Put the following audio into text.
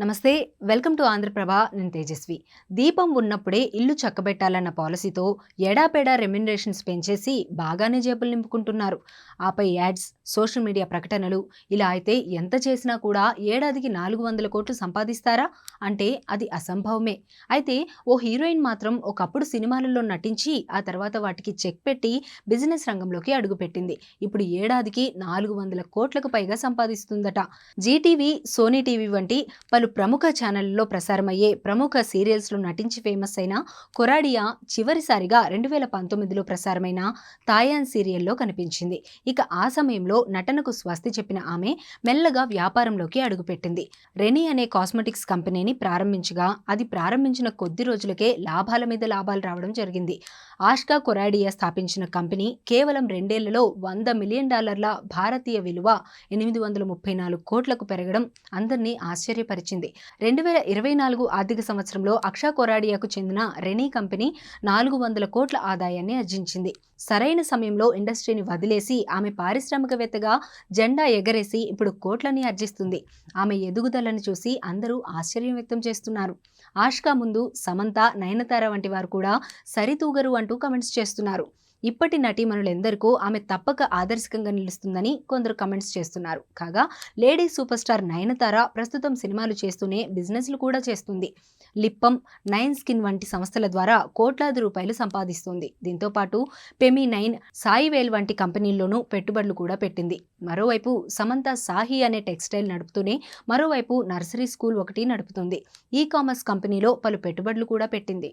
నమస్తే. Welcome to Andhra Prabha. నేను తేజస్వి. దీపం ఉన్నప్పుడే ఇల్లు చక్కబెట్టాలన్న పాలసీతో ఎడాపెడా రెమ్యునరేషన్స్ పెంచేసి బాగానే జేబులు నింపుకుంటున్నారు. ఆపై యాడ్స్, సోషల్ మీడియా ప్రకటనలు ఇలా అయితే ఎంత చేసినా కూడా ఏడాదికి 400 కోట్లు సంపాదిస్తారా అంటే అది అసంభవమే. అయితే ఓ హీరోయిన్ మాత్రం ఒకప్పుడు సినిమాలలో నటించి ఆ తర్వాత వాటికి చెక్ పెట్టి బిజినెస్ రంగంలోకి అడుగుపెట్టింది. ఇప్పుడు ఏడాదికి 400 కోట్లకు పైగా సంపాదిస్తుందట. జీటీవీ, సోనీ టీవీ వంటి పలు ప్రముఖ ఛానళ్లలో ప్రసారమయ్యే ప్రముఖ సీరియల్స్లో నటించి ఫేమస్ అయిన కొరాడియా చివరిసారిగా 2019లో ప్రసారమైన తాయాన్ సీరియల్లో కనిపించింది. ఇక ఆ సమయంలో నటనకు స్వస్తి చెప్పిన ఆమె మెల్లగా వ్యాపారంలోకి అడుగుపెట్టింది. రెనీ అనే కాస్మెటిక్స్ కంపెనీని ప్రారంభించగా అది ప్రారంభించిన కొద్ది రోజులకే లాభాల మీద లాభాలు రావడం జరిగింది. ఆష్కా కొరాడియా స్థాపించిన కంపెనీ కేవలం 2 ఏళ్లలో $100 మిలియన్ భారతీయ విలువ 834 కోట్లకు పెరగడం అందరినీ ఆశ్చర్యపరిచింది. 2024 ఆర్థిక సంవత్సరంలో అక్షా కొరాడియాకు చెందిన రెనీ కంపెనీ 400 కోట్ల ఆదాయాన్ని ఆర్జించింది. సరైన సమయంలో ఇండస్ట్రీని వదిలేసి ఆమె పారిశ్రామికవేత్తగా జెండా ఎగరేసి ఇప్పుడు కోట్లని ఆర్జిస్తుంది. ఆమె ఎదుగుదలను చూసి అందరూ ఆశ్చర్యం వ్యక్తం చేస్తున్నారు. ఆష్కా ముందు సమంత, నయనతార వంటి వారు కూడా సరితూగరు అంటూ కమెంట్స్ చేస్తున్నారు. ఇప్పటి నటీమణులెందరికో ఆమె తప్పక ఆదర్శకంగా నిలుస్తుందని కొందరు కమెంట్స్ చేస్తున్నారు. కాగా లేడీ సూపర్ స్టార్ నయనతార ప్రస్తుతం సినిమాలు చేస్తూనే బిజినెస్లు కూడా చేస్తుంది. లిప్పం, నైన్ స్కిన్ వంటి సంస్థల ద్వారా కోట్లాది రూపాయలు సంపాదిస్తుంది. దీంతో పాటు పెమి9, సాయివేల్ వంటి కంపెనీల్లోనూ పెట్టుబడులు కూడా పెట్టింది. మరోవైపు సమంత సాహి అనే టెక్స్టైల్ నడుపుతూనే మరోవైపు నర్సరీ స్కూల్ ఒకటి నడుపుతుంది. ఈ కామర్స్ కంపెనీలో పలు పెట్టుబడులు కూడా పెట్టింది.